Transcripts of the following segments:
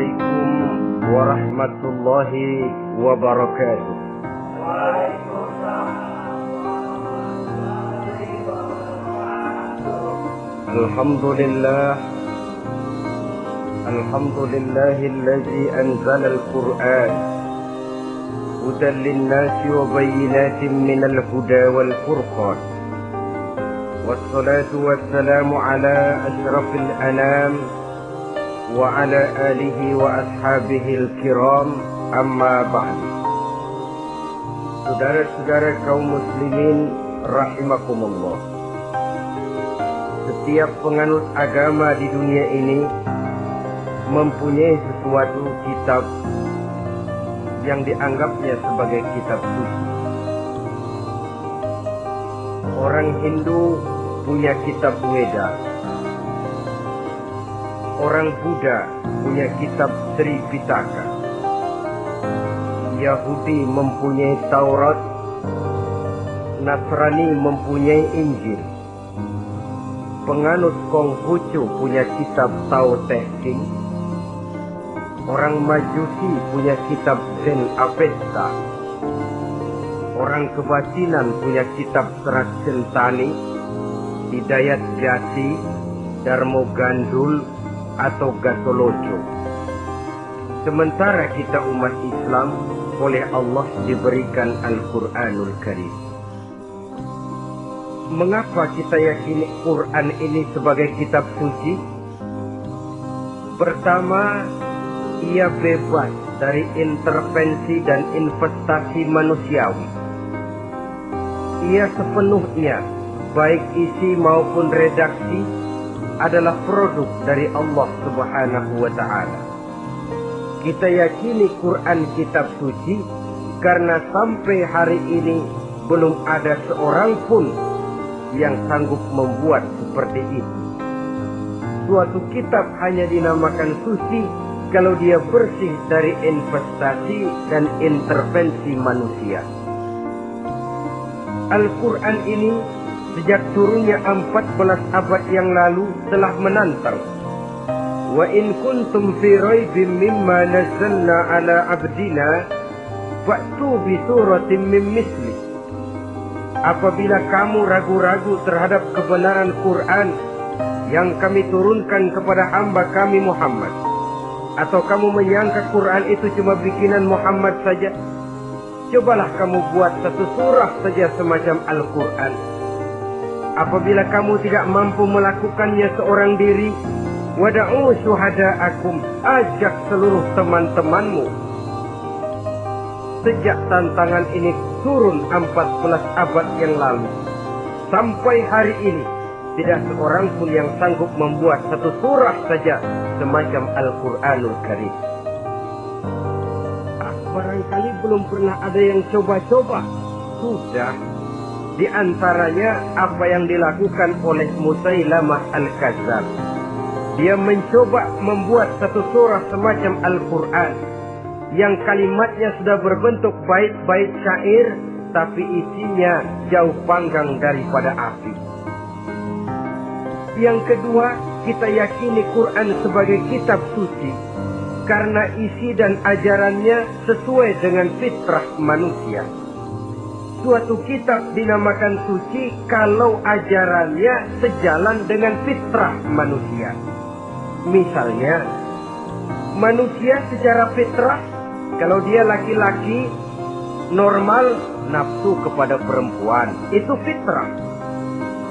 Assalamualaikum warahmatullahi wabarakatuh. Alhamdulillah, alhamdulillahilladzi anzala al-Qur'an hudan lin-nasi wa bayyinatin minal huda wal furqan. Wassalatu wassalamu ala asyrafil anam wa ala alihi wa ashabihil kiram, amma ba'du. Saudara-saudara kaum muslimin rahimakumullah, setiap penganut agama di dunia ini mempunyai sesuatu kitab yang dianggapnya sebagai kitab suci. Orang Hindu punya kitab Weda, orang Buddha punya kitab Tripitaka, Yahudi mempunyai Taurat, Nasrani mempunyai Injil, penganut Konghucu punya kitab Tao Te Ching, orang Majusi punya kitab Zen Avesta, orang kebatinan punya kitab Serat Centani, Hidayat Jati, Darmo Gandul atau Gatoloco. Sementara kita umat Islam oleh Allah diberikan Al-Quranul Karim. Mengapa kita yakini Quran ini sebagai kitab suci? Pertama, ia bebas dari intervensi dan investasi manusiawi. Ia sepenuhnya, baik isi maupun redaksi, adalah produk dari Allah Subhanahu wa Ta'ala. Kita yakini Quran kitab suci karena sampai hari ini belum ada seorang pun yang sanggup membuat seperti itu. Suatu kitab hanya dinamakan suci kalau dia bersih dari investasi dan intervensi manusia. Al-Quran ini sejak turunnya 14 abad yang lalu telah menantang. Wa in kuntum fi raibin mimma nazzalna ala abdina fa'tu bi suratin min misli. Apabila kamu ragu-ragu terhadap kebenaran Quran yang kami turunkan kepada hamba kami Muhammad, atau kamu menyangka Quran itu cuma bikinan Muhammad saja, cobalah kamu buat satu surah saja semacam Al-Quran. Apabila kamu tidak mampu melakukannya seorang diri, wada'u syuhada'akum, ajak seluruh teman-temanmu. Sejak tantangan ini turun 14 abad yang lalu, sampai hari ini tidak seorang pun yang sanggup membuat satu surah saja semacam Al-Quranul Karim. Barangkali belum pernah ada yang coba-coba. Sudah. Di antaranya apa yang dilakukan oleh Musailamah Al-Kadzdzab. Dia mencoba membuat satu surah semacam Al-Quran yang kalimatnya sudah berbentuk bait-bait syair, tapi isinya jauh panggang daripada api. Yang kedua, kita yakini Quran sebagai kitab suci karena isi dan ajarannya sesuai dengan fitrah manusia. Suatu kitab dinamakan suci kalau ajarannya sejalan dengan fitrah manusia. Misalnya, manusia secara fitrah, kalau dia laki-laki, normal nafsu kepada perempuan, itu fitrah.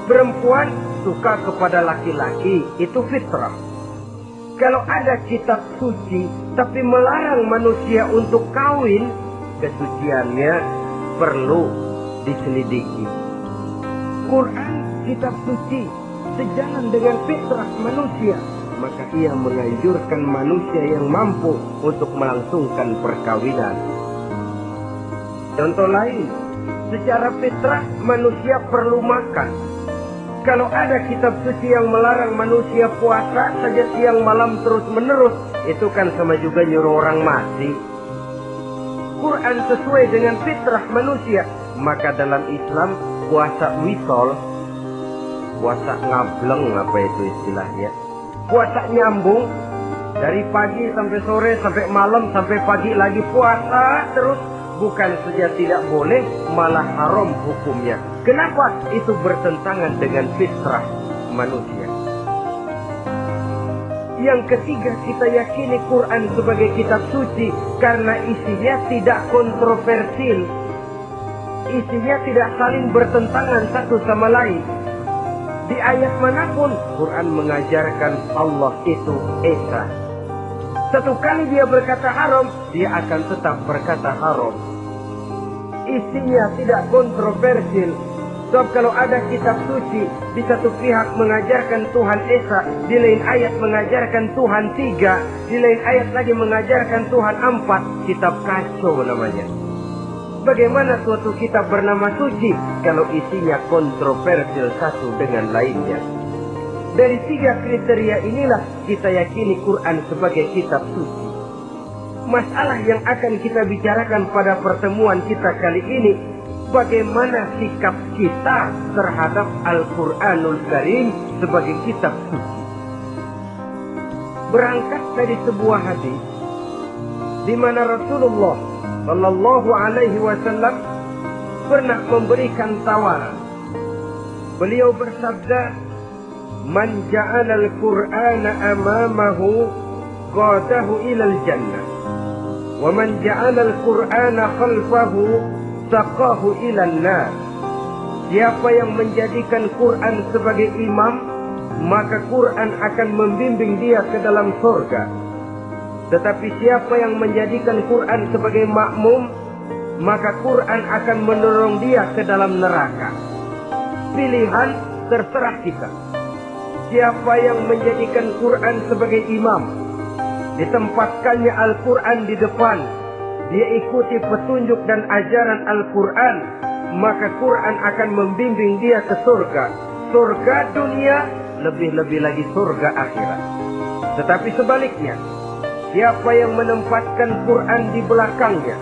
Perempuan suka kepada laki-laki, itu fitrah. Kalau ada kitab suci, tapi melarang manusia untuk kawin, kesuciannya perlu diselidiki. Quran kitab suci sejalan dengan fitrah manusia, maka ia menganjurkan manusia yang mampu untuk melangsungkan perkawinan. Contoh lain, secara fitrah manusia perlu makan. Kalau ada kitab suci yang melarang manusia puasa saja siang malam terus menerus, itu kan sama juga nyuruh orang mati. Quran sesuai dengan fitrah manusia, maka dalam Islam puasa wisol, puasa ngableng apa itu istilahnya, puasa nyambung, Dari pagi sampai sore, sampai malam, sampai pagi lagi puasa terus. Bukan saja tidak boleh, malah haram hukumnya. Kenapa? Itu bertentangan dengan fitrah manusia. Yang ketiga, kita yakini Quran sebagai kitab suci karena isinya tidak kontroversial. Isinya tidak saling bertentangan satu sama lain. Di ayat manapun Quran mengajarkan Allah itu esa. Satu kali dia berkata haram, dia akan tetap berkata haram. Isinya tidak kontroversial. Sebab kalau ada kitab suci, di satu pihak mengajarkan Tuhan Esa, di lain ayat mengajarkan Tuhan 3, di lain ayat lagi mengajarkan Tuhan 4, kitab kacau namanya. Bagaimana suatu kitab bernama suci kalau isinya kontroversial satu dengan lainnya? Dari 3 kriteria inilah kita yakini Quran sebagai kitab suci. Masalah yang akan kita bicarakan pada pertemuan kita kali ini, bagaimana sikap kita terhadap Al-Quranul Karim sebagai kitab suci. Berangkat dari sebuah hadis di mana Rasulullah Shallallahu Alaihi Wasallam pernah memberikan tawaran. Beliau bersabda, "Man ja'ala al-Qur'ana amamahu qadahu ilal jannah, wa man ja'ala al-Qur'ana khalfahu saqahu ilan nar." Siapa yang menjadikan Quran sebagai imam, maka Quran akan membimbing dia ke dalam surga. Tetapi siapa yang menjadikan Quran sebagai makmum, maka Quran akan mendorong dia ke dalam neraka. Pilihan terserah kita. Siapa yang menjadikan Quran sebagai imam, ditempatkannya Al-Quran di depan, dia ikuti petunjuk dan ajaran Al-Quran, maka Quran akan membimbing dia ke surga. Surga dunia, lebih-lebih lagi surga akhirat. Tetapi sebaliknya, siapa yang menempatkan Quran di belakangnya,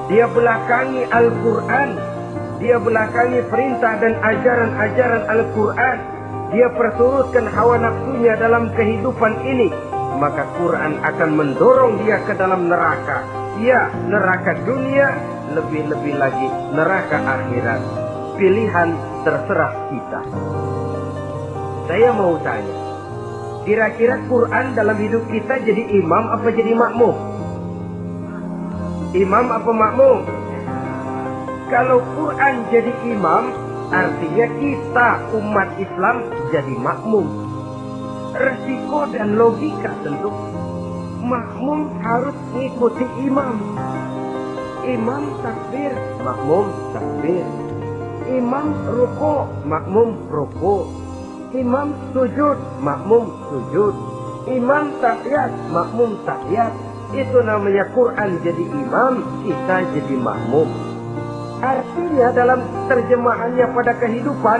dia belakangi Al-Quran, dia belakangi perintah dan ajaran-ajaran Al-Quran, dia perturutkan hawa nafsunya dalam kehidupan ini, maka Quran akan mendorong dia ke dalam neraka. Ya, neraka dunia, lebih-lebih lagi neraka akhirat. Pilihan terserah kita. Saya mau tanya, kira-kira Quran dalam hidup kita jadi imam apa jadi makmum? Imam apa makmum? Kalau Quran jadi imam, artinya kita umat Islam jadi makmum. Resiko dan logika tentu. Makmum harus mengikuti imam. Imam takbir, makmum takbir. Imam ruku, makmum ruku. Imam sujud, makmum sujud. Imam tahiyat, makmum tahiyat. Itu namanya Quran jadi imam, kita jadi makmum. Artinya dalam terjemahannya pada kehidupan,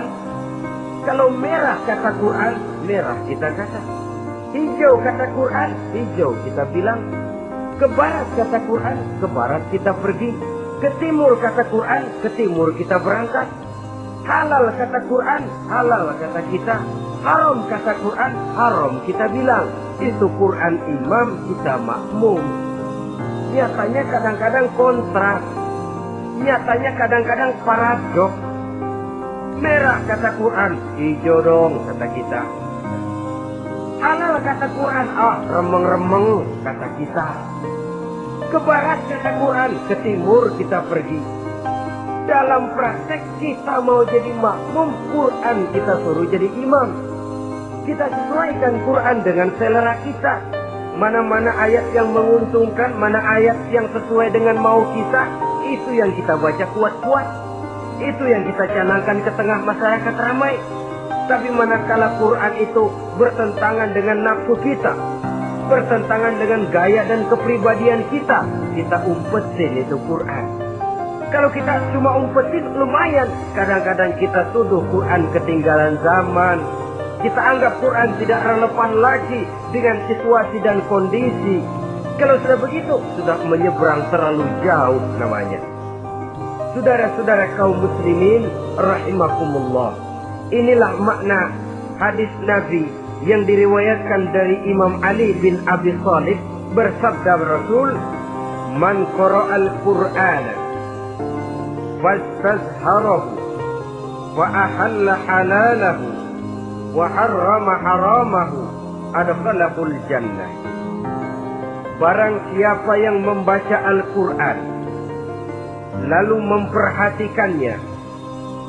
kalau merah kata Quran, merah kita kata. Hijau kata Quran, hijau kita bilang. Ke barat kata Quran, ke barat kita pergi. Ke timur kata Quran, ke timur kita berangkat. Halal kata Quran, halal kata kita. Haram kata Quran, haram kita bilang. Itu Quran imam, kita makmum. Nyatanya kadang-kadang kontras. Nyatanya kadang-kadang paradok. Merah kata Quran, hijau dong kata kita. Halal kata Quran, remeng-remeng kata kita. Ke barat kata Quran, ke timur kita pergi. Dalam praktek kita mau jadi makmum, Quran kita suruh jadi imam. Kita sesuaikan Quran dengan selera kita. Mana-mana ayat yang menguntungkan, mana ayat yang sesuai dengan mau kita, itu yang kita baca kuat-kuat. Itu yang kita canangkan ke tengah masyarakat ramai. Tapi manakala Quran itu bertentangan dengan nafsu kita, bertentangan dengan gaya dan kepribadian kita, kita umpetin itu Quran. Kalau kita cuma umpetin lumayan, kadang-kadang kita tuduh Quran ketinggalan zaman. Kita anggap Quran tidak relevan lagi dengan situasi dan kondisi. Kalau sudah begitu, sudah menyeberang terlalu jauh namanya. Saudara-saudara kaum muslimin rahimakumullah. Inilah makna hadis Nabi yang diriwayatkan dari Imam Ali bin Abi Thalib, bersabda Rasul, "Man qara'al Qur'ana fastazharahu wa ahalla halalahu wa harrama haramahu adkhalahul jannah." Barang siapa yang membaca Al-Quran lalu memperhatikannya,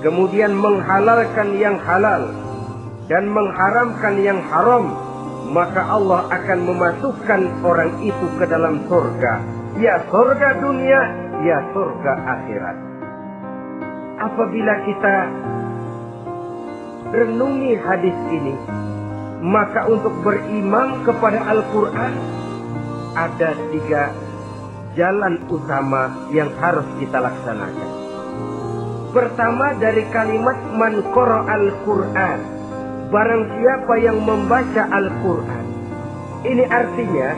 kemudian menghalalkan yang halal dan mengharamkan yang haram, maka Allah akan memasukkan orang itu ke dalam surga, ya surga dunia, ya surga akhirat. Apabila kita renungi hadis ini, maka untuk beriman kepada Al-Quran ada 3 jalan utama yang harus kita laksanakan. Pertama, dari kalimat man qara'al Qur'an, barang siapa yang membaca Al-Quran. Ini artinya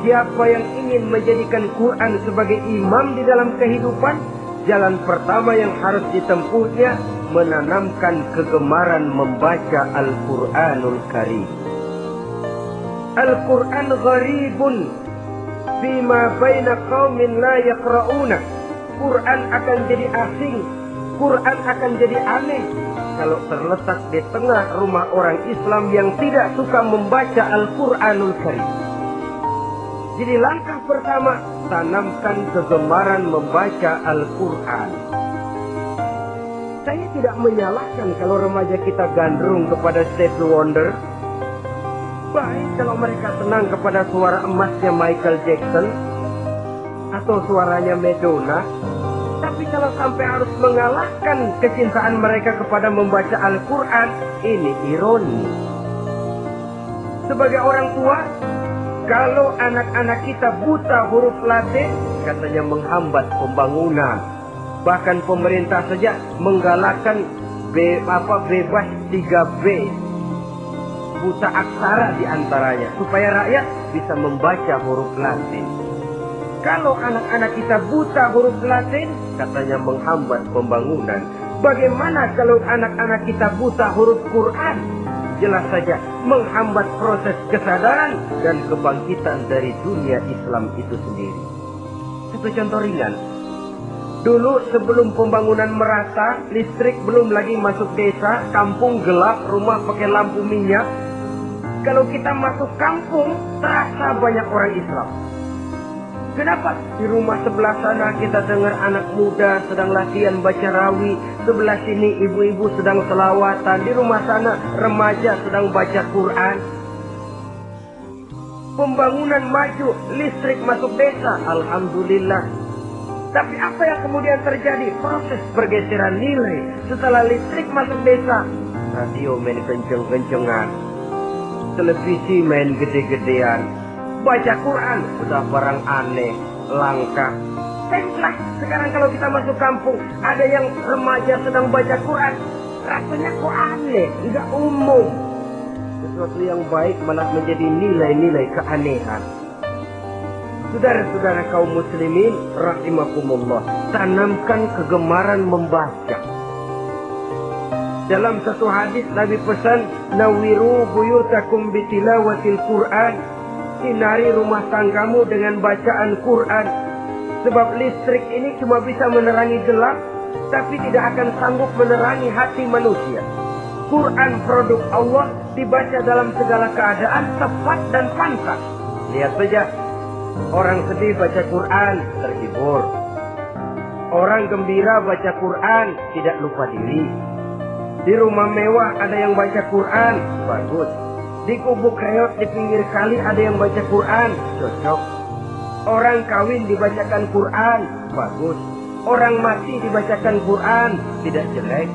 siapa yang ingin menjadikan Quran sebagai imam di dalam kehidupan, jalan pertama yang harus ditempuhnya menanamkan kegemaran membaca Al-Quranul Karim. Al-Quran gharibun bima baina qaumin la yaqra'una. Quran akan jadi asing, Quran akan jadi aneh kalau terletak di tengah rumah orang Islam yang tidak suka membaca Al-Quranul Karim. Jadi langkah pertama, tanamkan kegemaran membaca Al-Quran. Saya tidak menyalahkan kalau remaja kita gandrung kepada Stevie Wonder. Baik kalau mereka senang kepada suara emasnya Michael Jackson atau suaranya Madonna. Tapi kalau sampai harus mengalahkan kecintaan mereka kepada membaca Al-Quran, ini ironi. Sebagai orang tua, kalau anak-anak kita buta huruf Latin, katanya menghambat pembangunan. Bahkan pemerintah saja menggalakkan bebas 3B. Buta aksara diantaranya, supaya rakyat bisa membaca huruf Latin. Kalau anak-anak kita buta huruf Latin, katanya menghambat pembangunan. Bagaimana kalau anak-anak kita buta huruf Quran? Jelas saja menghambat proses kesadaran dan kebangkitan dari dunia Islam itu sendiri. Satu contoh ringan. Dulu sebelum pembangunan merata, listrik belum lagi masuk desa, kampung gelap, rumah pakai lampu minyak. Kalau kita masuk kampung, terasa banyak orang Islam. Kenapa? Di rumah sebelah sana kita dengar anak muda sedang latihan baca rawi, sebelah sini ibu-ibu sedang selawatan, di rumah sana remaja sedang baca Quran. Pembangunan maju, listrik masuk desa, alhamdulillah. Tapi apa yang kemudian terjadi? Proses pergeseran nilai. Setelah listrik masuk desa, radio main kenceng-kencengan, televisi main gede-gedean, baca Quran sudah barang aneh, langka. Baiklah, sekarang kalau kita masuk kampung, ada yang remaja sedang baca Quran, rasanya kok aneh, tidak umum. Sesuatu yang baik malah menjadi nilai-nilai keanehan. Saudara-saudara kaum muslimin rahimakumullah, tanamkan kegemaran membaca. Dalam satu hadis Nabi pesan, nawiru buyutakum bitilawatil Quran, sinari rumah tanggamu dengan bacaan Quran. Sebab listrik ini cuma bisa menerangi gelap, tapi tidak akan sanggup menerangi hati manusia. Quran produk Allah dibaca dalam segala keadaan, tepat dan pantas. Lihat saja, orang sedih baca Quran, terhibur. Orang gembira baca Quran, tidak lupa diri. Di rumah mewah ada yang baca Quran, bagus. Di kubu kreot di pinggir kali ada yang baca Quran, cocok. Orang kawin dibacakan Quran, bagus. Orang mati dibacakan Quran, tidak jelek.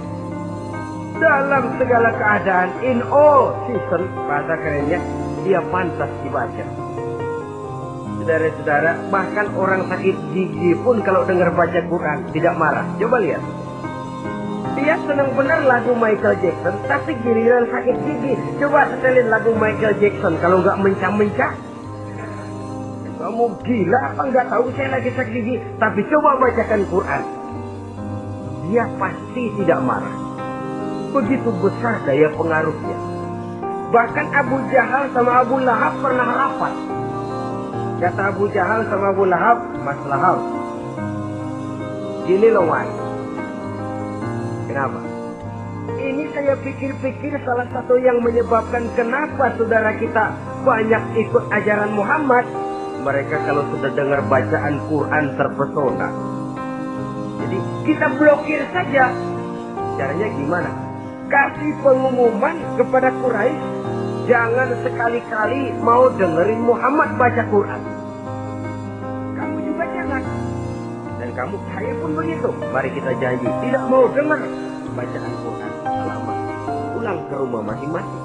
Dalam segala keadaan, in all season, bahasa kerennya, dia pantas dibaca. Saudara-saudara, bahkan orang sakit gigi pun kalau dengar baca Quran tidak marah. Coba lihat. Dia senang benar lagu Michael Jackson, tapi giliran sakit gigi, coba setelin lagu Michael Jackson kalau nggak mencah-mencah. Kamu gila apa nggak tahu saya lagi sakit gigi? Tapi coba bacakan Quran, dia pasti tidak marah. Begitu besar daya pengaruhnya. Bahkan Abu Jahal sama Abu Lahab pernah rapat. Kata Abu Jahal sama Abu Lahab, Mas Lahab, gini loh Wan. Kenapa? Ini saya pikir-pikir salah satu yang menyebabkan kenapa saudara kita banyak ikut ajaran Muhammad. Mereka kalau sudah dengar bacaan Quran terpesona. Jadi kita blokir saja. Caranya gimana? Kasih pengumuman kepada Quraisy, jangan sekali-kali mau dengerin Muhammad baca Quran. Kamu juga jangan. Dan kamu, saya pun begitu. Mari kita janji, tidak mau dengar bacaan Quran selama pulang ke rumah masing-masing.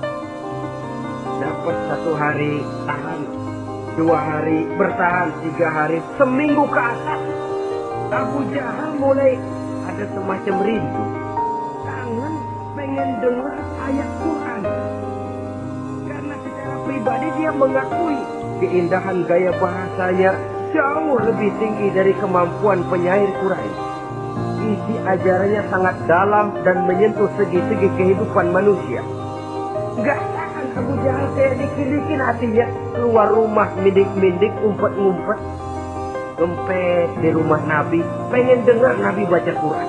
Dapat 1 hari tahan, 2 hari bertahan, 3 hari, seminggu ke atas. Abu Jahal mulai ada semacam rindu, kangen, pengen dengar ayat Quran. Karena secara pribadi dia mengakui keindahan gaya bahasanya jauh lebih tinggi dari kemampuan penyair Quraisy. Isi ajarannya sangat dalam dan menyentuh segi-segi kehidupan manusia. Gak tahan Abu Jahal kayak dikit-dikit hatinya. Keluar rumah mindik-mindik, umpet-ngumpet, ngempet di rumah Nabi, pengen dengar Nabi baca Quran.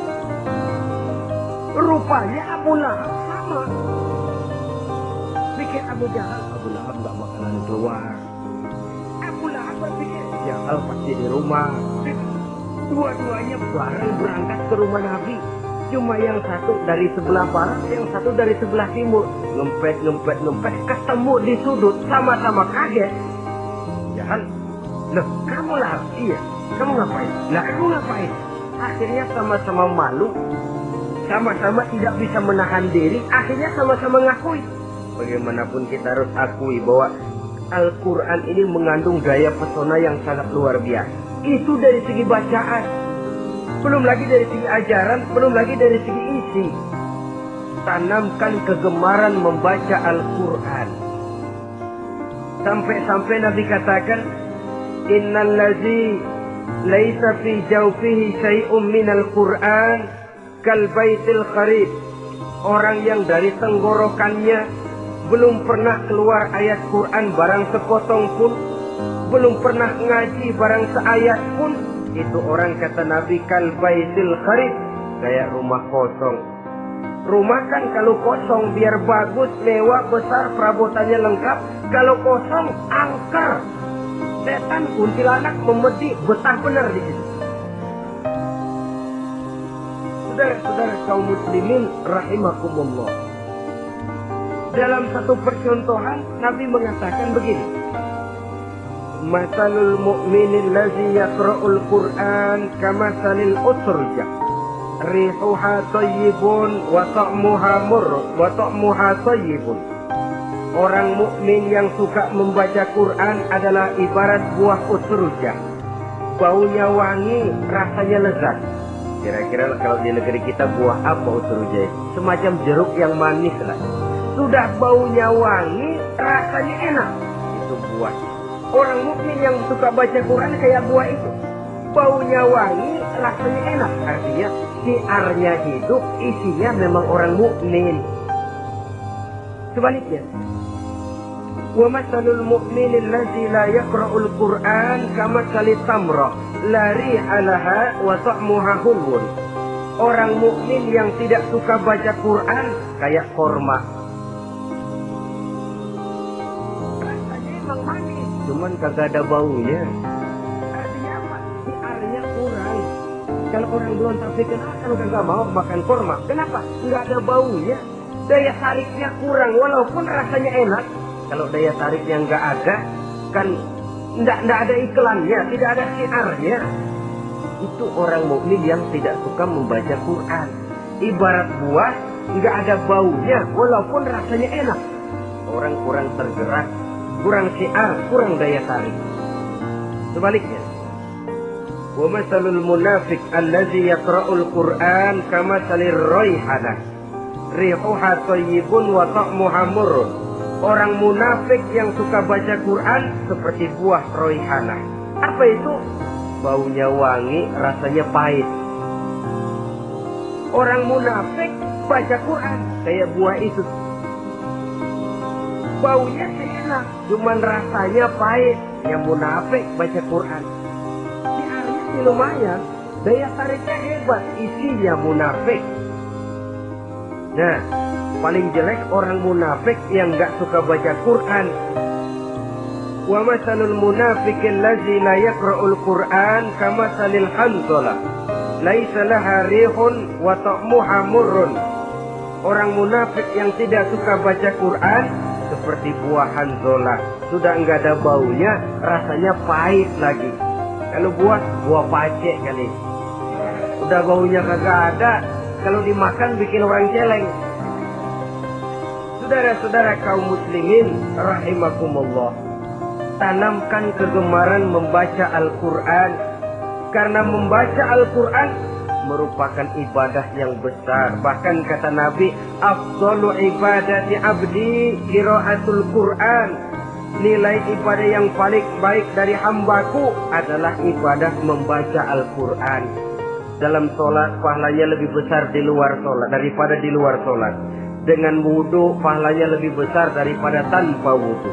Rupanya Abu Lahab sama. Pikir Abu Jahal, Abu Lahab gak bakalan keluar. Abu Lahab berpikir, Jahal pasti di rumah. Dua-duanya bareng berangkat ke rumah Nabi. Cuma yang satu dari sebelah barat, yang satu dari sebelah timur. Ngempet, ketemu di sudut, sama-sama kaget. Jahal, loh kamu lah? Iya, kamu ngapain? Lah kamu ngapain? Akhirnya sama-sama malu, sama-sama tidak bisa menahan diri, akhirnya sama-sama ngakui. Bagaimanapun kita harus akui bahwa Al-Quran ini mengandung gaya pesona yang sangat luar biasa. Itu dari segi bacaan, belum lagi dari segi ajaran, belum lagi dari segi isi. Tanamkan kegemaran membaca Al-Quran. Sampai-sampai Nabi katakan, Innal ladzi laisa fi jawfihi syai'un minal Qur'an kal baitil kharib. Orang yang dari tenggorokannya belum pernah keluar ayat Quran barang sepotong pun, belum pernah ngaji barang seayat pun, itu orang kata Nabi kal baitil kharib, kayak rumah kosong. Rumah kan kalau kosong biar bagus, mewah, besar, perabotannya lengkap. Kalau kosong, angker. Setan, kuntilanak, memedi, betah benar di situ. Saudara-saudara kaum muslimin rahimakumullah. Dalam satu percontohan Nabi mengatakan begini. Masalul mu'minin lazi yaqra'ul Qur'an kamasalil utrujah. Rihuha tayyibun wa ta'muha murr wa ta'muha tayyibun. Orang mukmin yang suka membaca Quran adalah ibarat buah utrujah. Baunya wangi, rasanya lezat. Kira-kira kalau di negeri kita buah apa utrujah? Semacam jeruk yang manis lah. Sudah baunya wangi, rasanya enak. Itu buah. Orang mukmin yang suka baca Quran kayak buah itu. Baunya wangi, rasanya enak. Artinya siarnya hidup, isinya memang orang mukmin. Sebaliknya, wa masalul mu'minil ladzi la yaqra'ul Qur'an kamasalit tamra la riha laha wa ta'muha hulwun. Orang mukmin yang tidak suka baca Quran kayak korma. Rasanya emang manis, cuman kagak ada baunya. Artinya apa? Siarnya kurang. Kalau orang belum terpikir kan kagak mau makan korma. Kenapa? Nggak ada baunya. Daya tariknya kurang walaupun rasanya enak. Kalau daya tariknya nggak ada, kan nggak ada iklannya, tidak ada siarnya. Itu orang mukmin yang tidak suka membaca Quran. Ibarat buah, nggak ada baunya, walaupun rasanya enak. Orang kurang tergerak, kurang siar, kurang daya tarik. Sebaliknya, wa masalul munafiq allazi yaqra'ul Quran kamasalir raihanah. Rihuha tayyibun wa ta'muha murrun. Orang munafik yang suka baca Quran seperti buah roihana. Apa itu? Baunya wangi, rasanya pahit. Orang munafik baca Quran kayak buah itu. baunya sih enak, cuman rasanya pahit. Yang munafik baca Quran. Siarnya sih lumayan, daya tariknya hebat, isinya munafik. Nah, paling jelek orang munafik yang nggak suka baca Quran. Wa masalul munafiqil ladzi la yaqra'ul Qur'an kamasalil hanzalah laisa laha rihun wa ta'muha murrun. Orang munafik yang tidak suka baca Quran seperti buah hanzalah, sudah enggak ada baunya, rasanya pahit lagi. Kalau buah pace kali, udah baunya kagak ada, kalau dimakan bikin orang celeng. Saudara-saudara kaum muslimin rahimakumullah, tanamkan kegemaran membaca Al-Quran, karena membaca Al-Quran merupakan ibadah yang besar. Bahkan kata Nabi, afdalu ibadati abdi qiraatul Quran. Nilai ibadah yang paling baik dari hambaku adalah ibadah membaca Al-Quran. Dalam sholat pahalanya lebih besar di luar sholat daripada di luar sholat. Dengan wudu pahalanya lebih besar daripada tanpa wudu.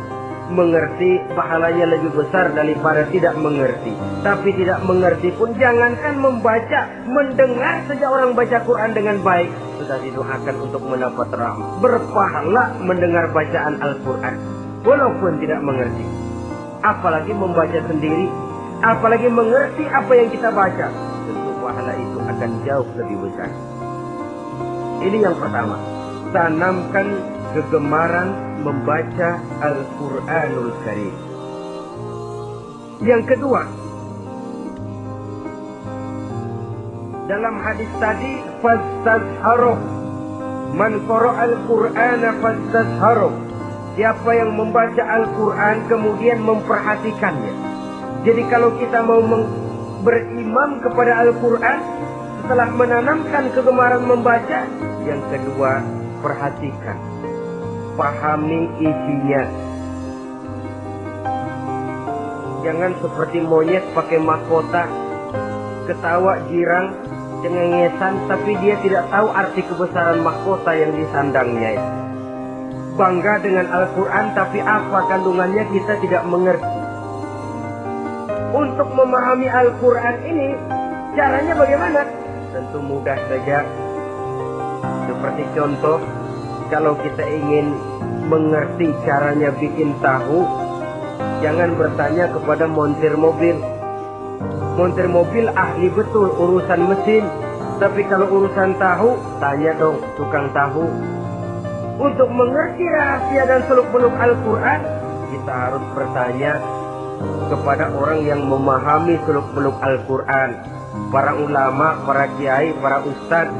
Mengerti pahalanya lebih besar daripada tidak mengerti. Tapi tidak mengerti pun jangankan membaca, mendengar saja orang baca Quran dengan baik sudah didoakan untuk mendapat rahmat. Berpahala mendengar bacaan Al-Quran walaupun tidak mengerti. Apalagi membaca sendiri, apalagi mengerti apa yang kita baca, tentu pahala itu akan jauh lebih besar. Ini yang pertama, tanamkan kegemaran membaca Al-Quranul Karim. Yang kedua, dalam hadis tadi, fastazharuh, man qara'a al-Qur'ana fastazharuh. Siapa yang membaca Al-Quran kemudian memperhatikannya. Jadi kalau kita mau berimam kepada Al-Quran, setelah menanamkan kegemaran membaca, yang kedua, perhatikan, pahami isinya. Jangan seperti monyet pakai mahkota, ketawa girang, cengengesan, tapi dia tidak tahu arti kebesaran mahkota yang disandangnya. Bangga dengan Al-Quran, tapi apa kandungannya kita tidak mengerti. Untuk memahami Al-Quran ini, caranya bagaimana? Tentu mudah saja. Seperti contoh, kalau kita ingin mengerti caranya bikin tahu, jangan bertanya kepada montir mobil. Montir mobil ahli betul urusan mesin, tapi kalau urusan tahu, tanya dong tukang tahu. Untuk mengerti rahasia dan seluk-beluk Al-Quran, kita harus bertanya kepada orang yang memahami seluk-beluk Al-Quran. Para ulama, para kiai, para ustadz,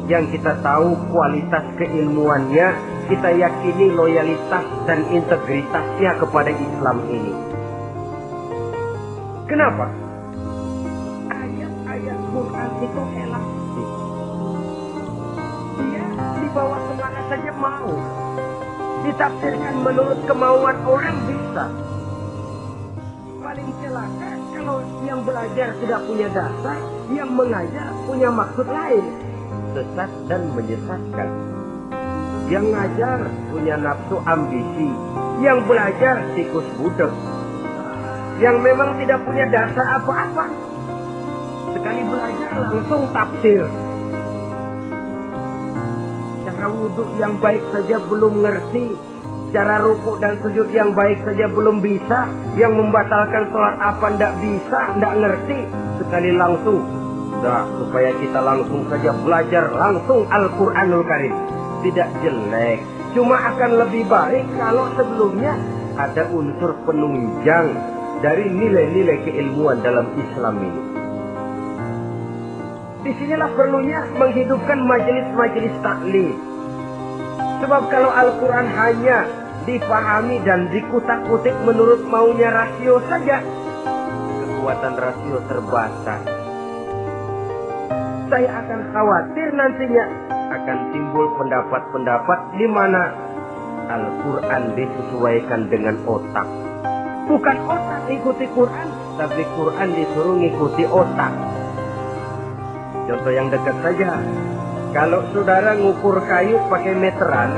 yang kita tahu kualitas keilmuannya, kita yakini loyalitas dan integritasnya kepada Islam ini. Kenapa? Ayat-ayat Quran itu elastis. Dia dibawa kemana saja mau. Ditafsirkan menurut kemauan orang bisa. Paling celaka kalau yang belajar tidak punya dasar, yang mengajar punya maksud lain. Sesat dan menyesatkan. Yang ngajar punya nafsu ambisi, yang belajar tikus budek, yang memang tidak punya dasar apa-apa, sekali belajar langsung tafsir. Cara wudhu yang baik saja belum ngerti, cara rukuk dan sujud yang baik saja belum bisa, yang membatalkan sholat apa ndak bisa, ndak ngerti, sekali langsung. Nah, supaya kita langsung saja belajar langsung Al-Quranul Karim. Tidak jelek, cuma akan lebih baik kalau sebelumnya ada unsur penunjang dari nilai-nilai keilmuan dalam Islam ini. Disinilah perlunya menghidupkan majelis-majelis taklim. Sebab kalau Al-Quran hanya dipahami dan dikutak-kutik menurut maunya rasio saja, kekuatan rasio terbatas. Saya akan khawatir nantinya akan timbul pendapat-pendapat di mana Al-Quran disesuaikan dengan otak. Bukan otak ikuti Quran, tapi Quran disuruh ngikuti otak. Contoh yang dekat saja, kalau saudara ngukur kayu pakai meteran,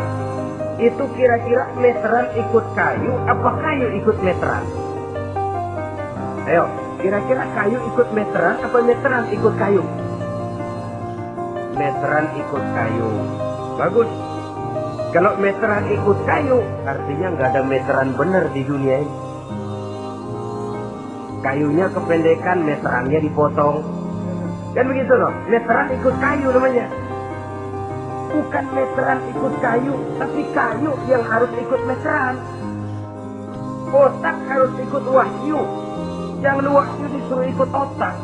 itu kira-kira meteran ikut kayu, apa kayu ikut meteran? Ayo, kira-kira kayu ikut meteran, apa meteran ikut kayu? Meteran ikut kayu. Bagus. Kalau meteran ikut kayu, artinya nggak ada meteran benar di dunia ini. Kayunya kependekan, meterannya dipotong. Kan begitu loh, meteran ikut kayu namanya. Bukan meteran ikut kayu, tapi kayu yang harus ikut meteran. Otak harus ikut wahyu. Jangan wahyu disuruh ikut otak.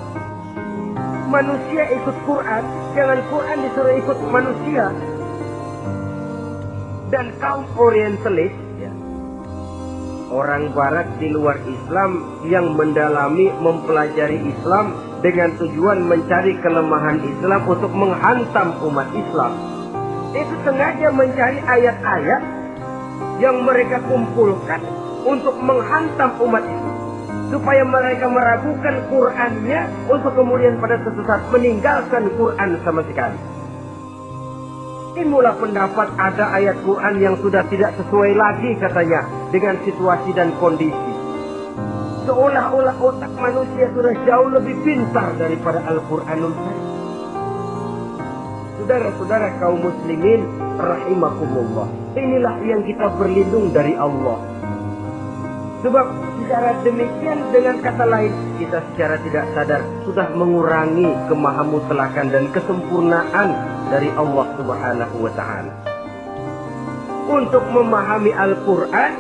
Manusia ikut Quran, jangan Quran disuruh ikut manusia. Dan kaum orientalis, ya, orang barat di luar Islam yang mendalami, mempelajari Islam dengan tujuan mencari kelemahan Islam untuk menghantam umat Islam. Itu sengaja mencari ayat-ayat yang mereka kumpulkan untuk menghantam umat Islam. Supaya mereka meragukan Qurannya untuk kemudian pada suatu saat meninggalkan Quran sama sekali. Timbullah pendapat ada ayat Quran yang sudah tidak sesuai lagi katanya dengan situasi dan kondisi. Seolah-olah otak manusia sudah jauh lebih pintar daripada Al-Quranul Karim. Saudara-saudara kaum muslimin rahimakumullah, inilah yang kita berlindung dari Allah. Sebab secara demikian, dengan kata lain, kita secara tidak sadar sudah mengurangi kemahamutlakan dan kesempurnaan dari Allah Subhanahu wa ta'ala. Untuk memahami Al-Quran,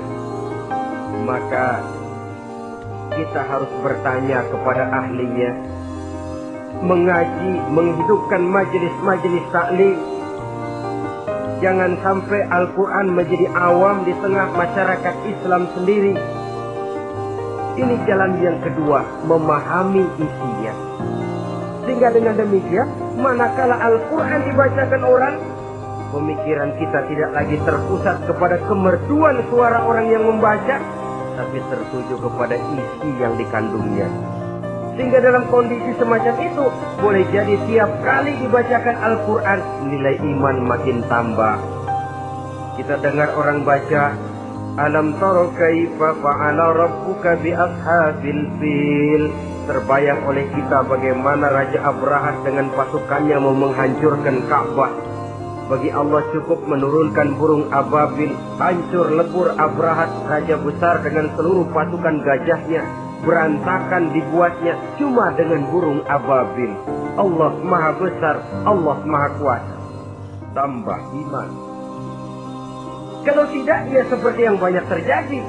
maka kita harus bertanya kepada ahlinya, mengaji, menghidupkan majelis-majelis taklim. Jangan sampai Al-Quran menjadi awam di tengah masyarakat Islam sendiri. Ini jalan yang kedua, memahami isinya. Sehingga dengan demikian, manakala Al-Quran dibacakan orang, pemikiran kita tidak lagi terpusat kepada kemerduan suara orang yang membaca, tapi tertuju kepada isi yang dikandungnya. Sehingga dalam kondisi semacam itu, boleh jadi tiap kali dibacakan Al-Quran, nilai iman makin tambah. Kita dengar orang baca, Alam tara kaifa fa'ala rabbuka bi ashabil fil. Terbayang oleh kita bagaimana Raja Abrahat dengan pasukannya mau menghancurkan Ka'bah. Bagi Allah cukup menurunkan burung ababil, hancur lebur Abrahat, raja besar dengan seluruh pasukan gajahnya. Berantakan dibuatnya cuma dengan burung ababil. Allah maha besar, Allah maha kuasa. Tambah iman. Kalau tidak, ya seperti yang banyak terjadi.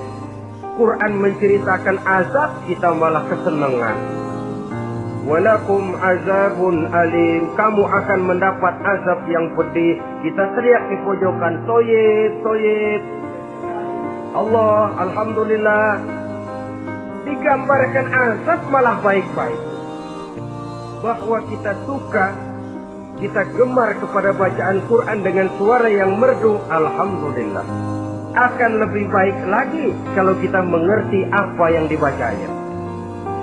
Quran menceritakan azab, kita malah kesenangan. Walakum azabun alim. Kamu akan mendapat azab yang pedih. Kita teriak di pojokan, toyib, toyib. Allah, alhamdulillah. Digambarkan azab malah baik-baik. Bahwa kita suka, kita gemar kepada bacaan Quran dengan suara yang merdu, alhamdulillah. Akan lebih baik lagi kalau kita mengerti apa yang dibacanya.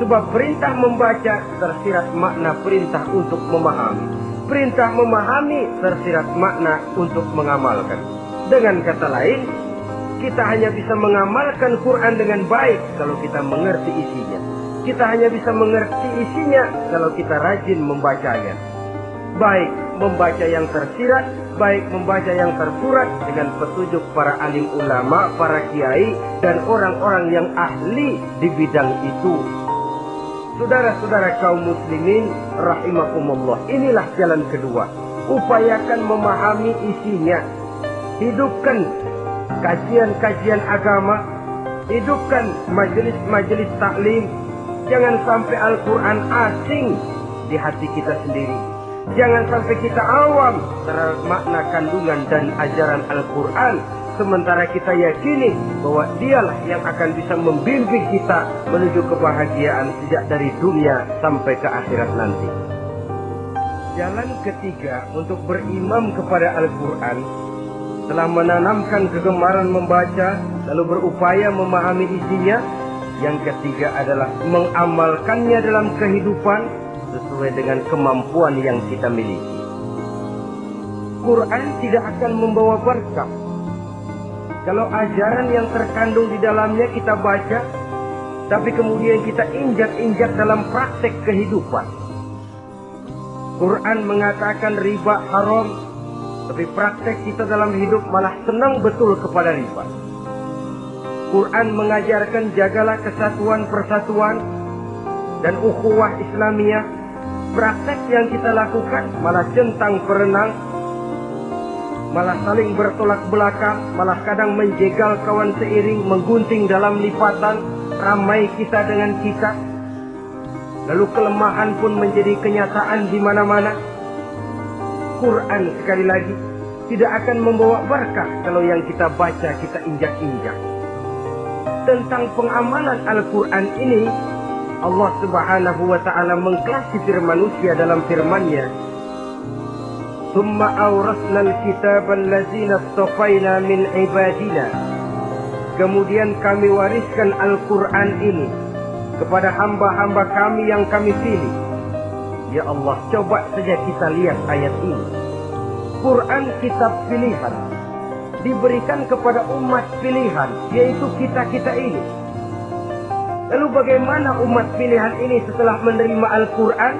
Sebab perintah membaca tersirat makna perintah untuk memahami. Perintah memahami tersirat makna untuk mengamalkan. Dengan kata lain, kita hanya bisa mengamalkan Quran dengan baik kalau kita mengerti isinya. Kita hanya bisa mengerti isinya kalau kita rajin membacanya. Baik membaca yang tersirat, baik membaca yang tersurat dengan petunjuk para alim ulama, para kiai, dan orang-orang yang ahli di bidang itu. Saudara-saudara kaum muslimin rahimakumullah, inilah jalan kedua. Upayakan memahami isinya. Hidupkan kajian-kajian agama, hidupkan majelis-majelis taklim. Jangan sampai Al-Quran asing di hati kita sendiri. Jangan sampai kita awam terhadap makna kandungan dan ajaran Al-Quran, sementara kita yakini bahwa dialah yang akan bisa membimbing kita menuju kebahagiaan sejak dari dunia sampai ke akhirat nanti. Jalan ketiga untuk berimam kepada Al-Quran, telah menanamkan kegemaran membaca, lalu berupaya memahami isinya. Yang ketiga adalah mengamalkannya dalam kehidupan sesuai dengan kemampuan yang kita miliki. Quran tidak akan membawa berkah Kalau ajaran yang terkandung di dalamnya kita baca, tapi kemudian kita injak-injak dalam praktek kehidupan. Quran mengatakan riba haram, tapi praktek kita dalam hidup malah senang betul kepada riba. Quran mengajarkan jagalah kesatuan persatuan dan ukhuwah Islamiyah. Praktek yang kita lakukan malah centang perenang, malah saling bertolak belakang, malah kadang menjegal kawan seiring, menggunting dalam lipatan, ramai kita dengan kita. Lalu kelemahan pun menjadi kenyataan di mana-mana. Quran sekali lagi tidak akan membawa berkah kalau yang kita baca kita injak-injak. Tentang pengamalan Al-Quran ini, Allah Subhanahu wa ta'ala mengklasifikasi manusia dalam firman-Nya, "Tsumma awrasna al-kitaba allazina istafaina min ibadina." Kemudian kami wariskan Al-Quran ini kepada hamba-hamba kami yang kami pilih. Ya Allah, coba saja kita lihat ayat ini. Quran kitab pilihan, diberikan kepada umat pilihan, yaitu kita-kita ini. Lalu bagaimana umat pilihan ini setelah menerima Al-Quran?